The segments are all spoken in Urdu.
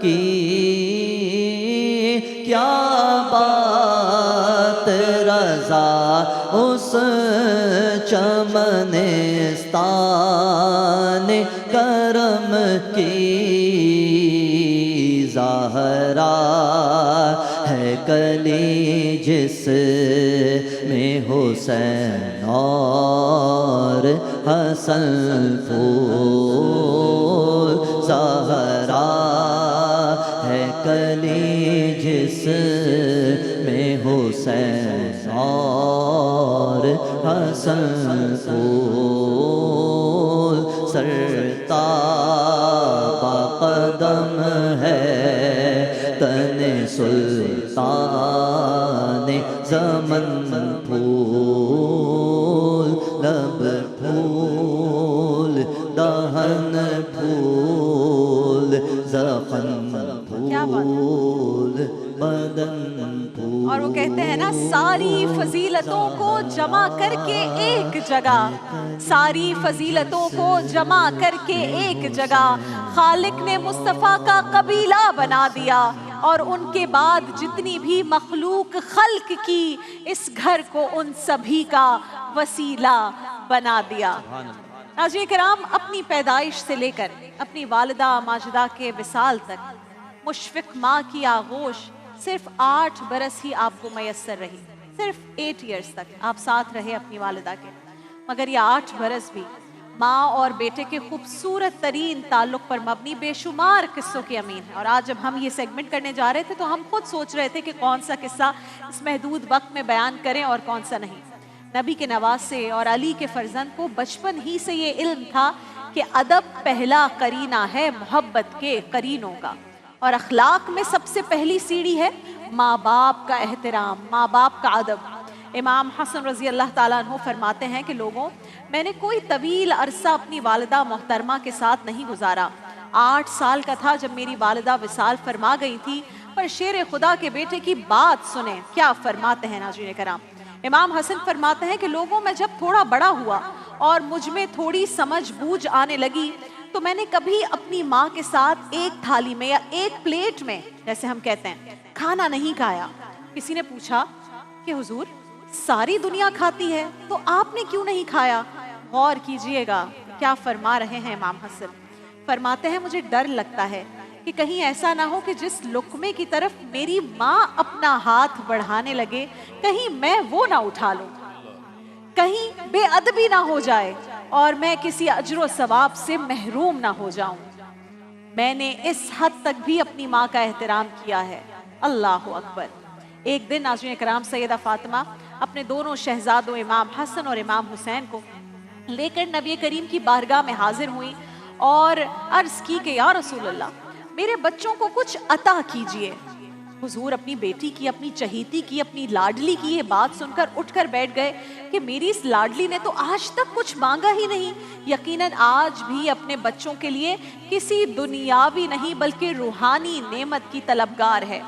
کی کیا بات رضا اس چمنستان کرم کی زہرا ہے کلی جس میں حسین اور حسن پھول زہرا ہے کلی جس میں حسین اور حسن پھول سرتاب قدم ہے تن سلطان زمن پھول لب پھول دہن پھول زخم پھول بدن پھول. اور وہ کہتے ہیں نا ساری فضیلتوں کو جمع کر کے ایک جگہ، ساری فضیلتوں کو جمع کر کے ایک جگہ خالق نے مصطفیٰ کا قبیلہ بنا دیا، اور ان کے بعد جتنی بھی مخلوق خلق کی اس گھر کو ان سبھی کا وسیلہ بنا دیا. ناظرین کرام، اپنی پیدائش سے لے کر اپنی والدہ ماجدہ کے وصال تک مشفق ماں کی آغوش صرف 8 برس ہی آپ کو میسر رہی. صرف 8 ایئرز تک آپ ساتھ رہے اپنی والدہ کے، مگر یہ 8 برس بھی ماں اور بیٹے کے خوبصورت ترین تعلق پر مبنی بے شمار قصوں کی امین ہے. اور آج جب ہم یہ سیگمنٹ کرنے جا رہے تھے تو ہم خود سوچ رہے تھے کہ کون سا قصہ اس محدود وقت میں بیان کریں اور کون سا نہیں. نبی کے نواسے اور علی کے فرزند کو بچپن ہی سے یہ علم تھا کہ ادب پہلا قرینہ ہے محبت کے قرینوں کا، اور اخلاق میں سب سے پہلی سیڑھی ہے ماں باپ کا احترام، ماں باپ کا ادب. امام حسن رضی اللہ تعالیٰ عنہ فرماتے ہیں کہ لوگوں، میں نے کوئی طویل عرصہ اپنی والدہ محترمہ کے ساتھ نہیں گزارا. 8 سال کا تھا جب میری والدہ وصال فرما گئی تھی. پر شیر خدا کے بیٹے کی بات سنیں کیا فرماتے ہیں ناظرین کرام. امام حسن فرماتے ہیں کہ لوگوں، میں جب تھوڑا بڑا ہوا اور مجھ میں تھوڑی سمجھ بوجھ آنے لگی تو میں نے کبھی اپنی ماں کے ساتھ ایک تھالی میں یا ایک پلیٹ میں، جیسے ہم کہتے ہیں، کھانا نہیں کھایا. کسی نے پوچھا کہ حضور ساری دنیا کھاتی ہے تو آپ نے کیوں نہیں کھایا؟ غور کیجئے گا کیا فرما رہے ہیں امام حسن. فرماتے ہیں مجھے ڈر لگتا ہے کہ کہیں ایسا نہ ہو کہ جس لقمے کی طرف میری ماں اپنا ہاتھ بڑھانے لگے کہیں میں وہ نہ اٹھا لوں، کہیں بے ادبی نہ ہو جائے اور میں کسی اجر و ثواب سے محروم نہ ہو جاؤں. میں نے اس حد تک بھی اپنی ماں کا احترام کیا ہے. اللہ اکبر. ایک دن ناظرین کرام سیدہ فاطمہ اپنے دونوں شہزادوں امام حسن اور امام حسین کو لے کر نبی کریم کی بارگاہ میں حاضر ہوئی اور عرض کی کہ یا رسول اللہ میرے بچوں کو کچھ عطا کیجئے. حضور اپنی بیٹی کی، اپنی چہیتی کی، اپنی لاڈلی کی یہ بات سن کر اٹھ کر بیٹھ گئے کہ میری اس لاڈلی نے تو آج تک کچھ مانگا ہی نہیں، یقیناً آج بھی اپنے بچوں کے لیے کسی دنیاوی نہیں بلکہ روحانی نعمت کی طلبگار ہے.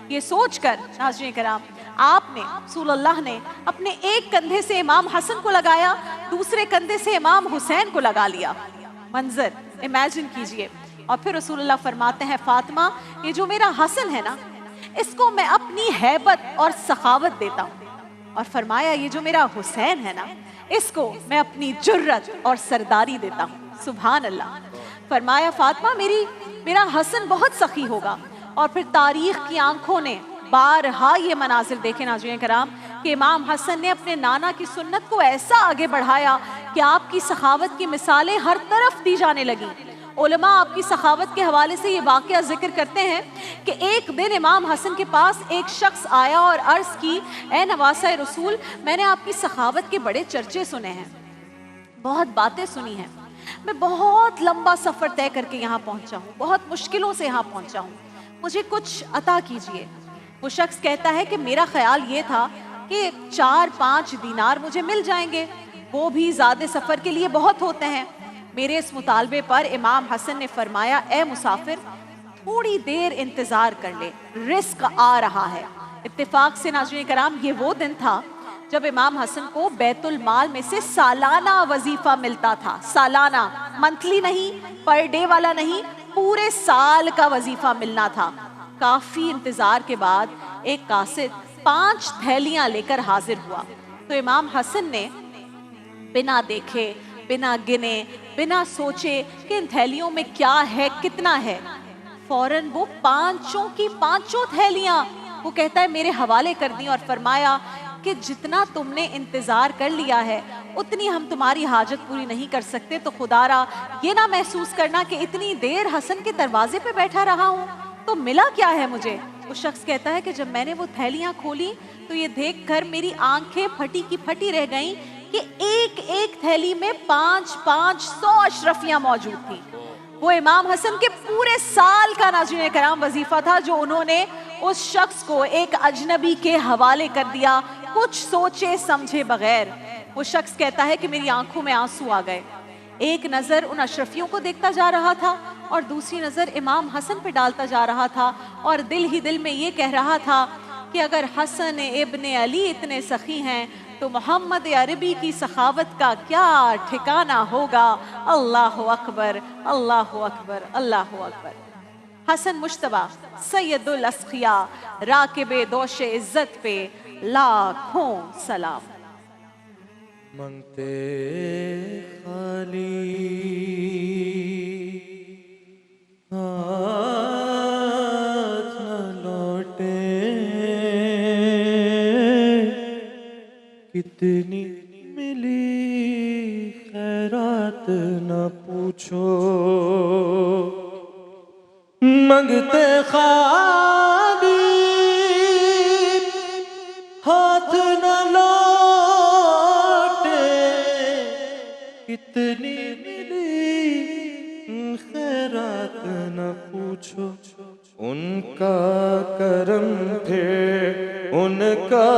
یہ سوچ کر ناظرین کرام آپ نے رسول اللہ نے اپنے ایک کندھے سے امام حسن کو لگایا، دوسرے کندھے سے امام حسین کو لگا لیا. منظر امیجن کیجئے. اور پھر رسول اللہ فرماتے ہیں فاطمہ یہ جو میرا حسن ہے نا اس کو میں اپنی ہیبت اور سخاوت دیتا ہوں، اور فرمایا یہ جو میرا حسین ہے نا اس کو میں اپنی جرت اور سرداری دیتا ہوں. سبحان اللہ. فرمایا فاطمہ میرا حسن بہت سخی ہوگا. اور پھر تاریخ کی آنکھوں نے بارہا یہ مناظر دیکھے ناظرین کرام کہ امام حسن نے اپنے نانا کی سنت کو ایسا آگے بڑھایا کہ آپ کی سخاوت کی مثالیں ہر طرف دی جانے لگی. علماء آپ کی سخاوت کے حوالے سے یہ واقعہ ذکر کرتے ہیں کہ ایک دن امام حسن کے پاس ایک شخص آیا اور عرض کی اے نواسہ رسول میں نے آپ کی سخاوت کے بڑے چرچے سنے ہیں، بہت باتیں سنی ہیں، میں بہت لمبا سفر طے کر کے یہاں پہنچا ہوں، بہت مشکلوں سے یہاں پہنچا ہوں، مجھے کچھ عطا کیجئے. وہ شخص کہتا ہے کہ میرا خیال یہ تھا کہ 4-5 دینار مجھے مل جائیں گے، وہ بھی زیادہ سفر کے لیے بہت ہوتے ہیں. میرے اس مطالبے پر امام حسن نے فرمایا اے مسافر تھوڑی دیر انتظار کر لے، رزق آ رہا ہے. اتفاق سے ناظرین کرام یہ وہ دن تھا جب امام حسن کو بیت المال میں سے سالانہ وظیفہ ملتا تھا. سالانہ، منتھلی نہیں، پر ڈے والا نہیں، پورے سال کا وظیفہ ملنا تھا۔ کافی انتظار کے بعد ایک قاصد 5 تھیلیاں لے کر حاضر ہوا، تو امام حسن نے بنا دیکھے، بنا گنے، بنا سوچے کہ ان تھیلیوں میں کیا ہے، کتنا ہے، فوراً وہ 5 کی 5 تھیلیاں وہ کہتا ہے میرے حوالے کر دیں، اور فرمایا کہ جتنا تم نے انتظار کر لیا ہے اتنی ہم تمہاری حاجت پوری نہیں کر سکتے، تو خدا را یہ نہ محسوس کرنا کہ اتنی دیر حسن کے دروازے پہ بیٹھا رہا ہوں تو ملا کیا ہے مجھے۔ وہ شخص کہتا ہے کہ جب میں نے وہ تھیلیاں کھولی تو یہ دیکھ کر میری آنکھیں پھٹی کی پھٹی رہ گئیں کہ ایک ایک تھیلی میں 500 اشرفیاں موجود تھیں۔ وہ امام حسن کے پورے سال کا ناظرین کرام وظیفہ تھا جو انہوں نے اس شخص کو ایک اجنبی کے حوالے کر دیا، کچھ سوچے سمجھے بغیر۔ وہ شخص کہتا ہے کہ میری آنکھوں میں آنسو آ گئے، ایک نظر ان اشرفیوں کو دیکھتا جا رہا تھا اور دوسری نظر امام حسن پہ ڈالتا جا رہا تھا، اور دل ہی دل میں یہ کہہ رہا تھا کہ اگر حسن ابن علی اتنے سخی ہیں تو محمد عربی کی سخاوت کا کیا ٹھکانہ ہوگا۔ اللہ اکبر، اللہ اکبر، اللہ اکبر۔ حسن مجتبیٰ سید الاسقیاء راکب دوش عزت پہ لاکھوں سلام۔ منگتے خالی ہاتھ نہ لوٹے، کتنی ملی خیرات نہ پوچھو، منگتے خالی ہاتھ نہ لوٹے، کتنی ملی خیرات نہ پوچھو، ان کا کرم پھر ان کا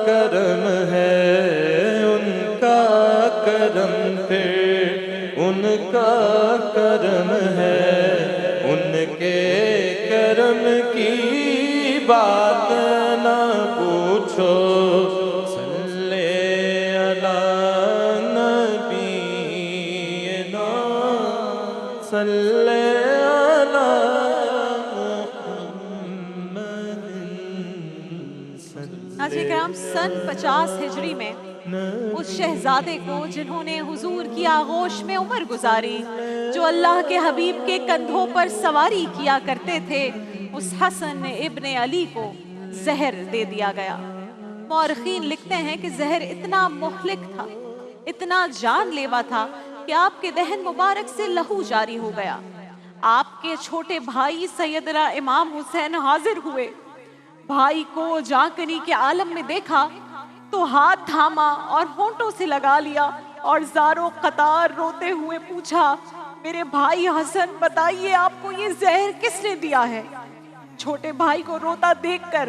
کرم ہے، ان کا کرم پھر ان کا کرم ہے، ان کے کرم کی بات نہ پوچھو، صلی علی نبینا صلی علی محمد ناظرین کرام، سن 50 ہجری میں اس شہزادے کو جنہوں نے حضور کی آغوش میں عمر گزاری، جو اللہ کے حبیب کے کندھوں پر سواری کیا کرتے تھے، اس حسن ابن علی کو زہر دے دیا گیا۔ مورخین لکھتے ہیں کہ زہر اتنا مہلک تھا، اتنا جان لیوا تھا کہ آپ کے دہن مبارک سے لہو جاری ہو گیا۔ آپ کے چھوٹے بھائی سیدنا امام حسین حاضر ہوئے، بھائی کو جانکنی کے عالم میں دیکھا تو ہاتھ تھاما اور ہونٹوں سے لگا لیا اور زاروں قطار روتے ہوئے پوچھا، میرے بھائی حسن بتائیے آپ کو یہ زہر کس نے دیا ہے؟ چھوٹے بھائی کو روتا دیکھ کر،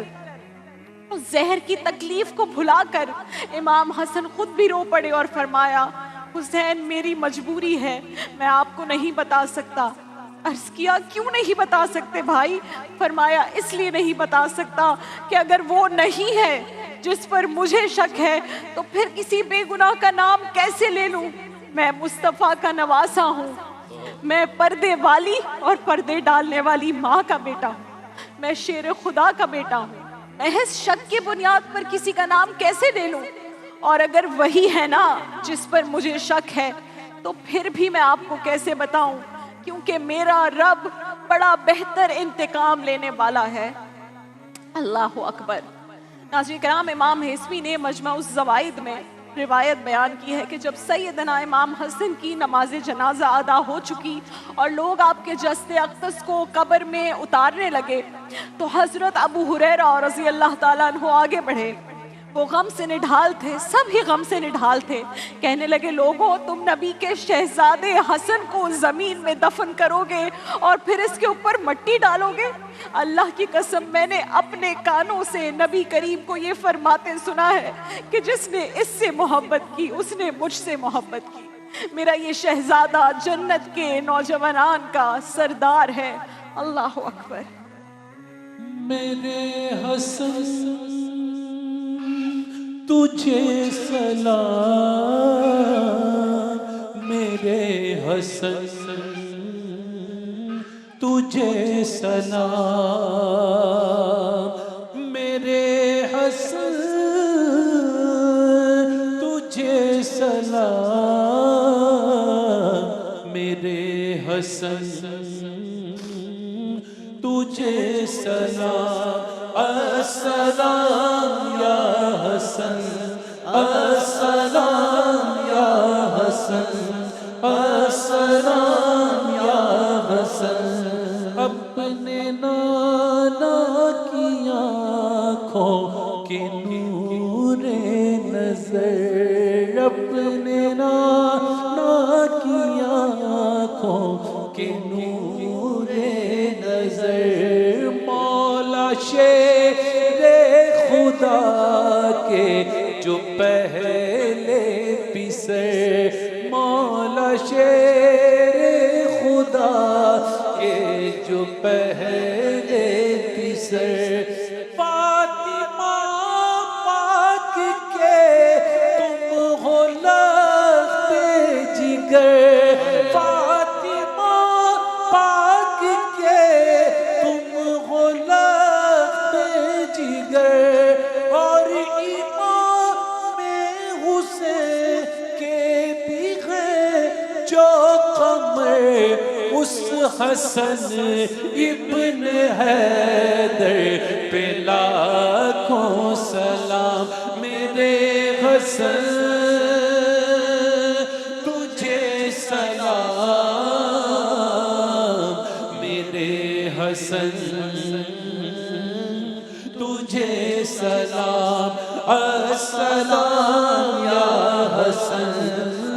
اس زہر کی تکلیف کو بھلا کر امام حسن خود بھی رو پڑے اور فرمایا، حسین میری مجبوری ہے، میں آپ کو نہیں بتا سکتا۔ عرض کیا کیوں نہیں بتا سکتے بھائی؟ فرمایا اس لیے نہیں بتا سکتا کہ اگر وہ نہیں ہے جس پر مجھے شک ہے تو پھر کسی بے گناہ کا نام کیسے لے لوں؟ میں مصطفیٰ کا نواسا ہوں، میں پردے والی اور پردے ڈالنے والی ماں کا بیٹا ہوں، میں شیر خدا کا بیٹا ہوں، محض شک کی بنیاد پر کسی کا نام کیسے لے لوں؟ اور اگر وہی ہے نا جس پر مجھے شک ہے تو پھر بھی میں آپ کو کیسے بتاؤں، کیونکہ میرا رب بڑا بہتر انتقام لینے والا ہے۔ اللہ اکبر۔ ناظرین کرام، امام حزبی نے مجمع الزوائد میں روایت بیان کی ہے کہ جب سیدنا امام حسن کی نماز جنازہ ادا ہو چکی اور لوگ آپ کے جسد اقدس کو قبر میں اتارنے لگے تو حضرت ابو ہریرہ رضی اللہ تعالیٰ عنہ آگے بڑھے۔ وہ غم سے نڈھال تھے، سب ہی غم سے نڈھال تھے۔ کہنے لگے، لوگوں تم نبی کے شہزادے حسن کو زمین میں دفن کرو گے اور پھر اس کے اوپر مٹی ڈالو گے؟ اللہ کی قسم، میں نے اپنے کانوں سے نبی کریم کو یہ فرماتے سنا ہے کہ جس نے اس سے محبت کی اس نے مجھ سے محبت کی۔ میرا یہ شہزادہ جنت کے نوجوانان کا سردار ہے۔ اللہ اکبر۔ میرے حسن تجھے سلام، میرے حسن تجھے سلام میرے حسن تجھے سلام میرے حسن تجھے سلام السلام یا حسن السلام یا حسن السلام یا حسن اپنے نانا کی آنکھوں کے نور نظر اپنے نانا کی آنکھوں کے نور نظر مولا شیر خدا کے جو پہلے پسر مولا شیر خدا کے جو پہلے پسر فاطمہ پاک کے تم ہو لخت جگر فاطمہ پاک کے تم ہو لخت جگر اور امام حسین کے بھی ہے جو قمر اس حسن ابن حیدر پہ لاکھوں سلام میرے حسن تجھے سلام میرے حسن تجھے سلام السلام یا حسن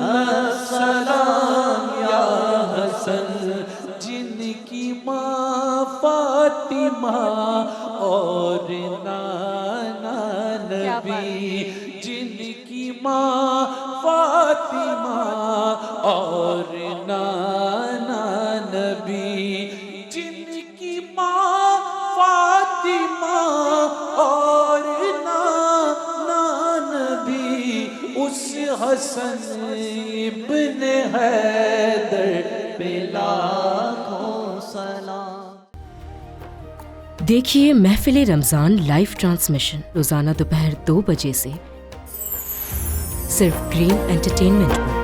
السلام یا حسن جن کی ماں فاطمہ اور نانا نبی جن کی ماں فاطمہ اور نانا نبی جن کی ماں فاطمہ اور نانا نبی اس حسن ابن حیدر پہ لاکھوں سلام۔ دیکھیے محفل رمضان لائیو ٹرانسمیشن روزانہ دوپہر 2 بجے سے صرف گرین انٹرٹینمنٹ پر۔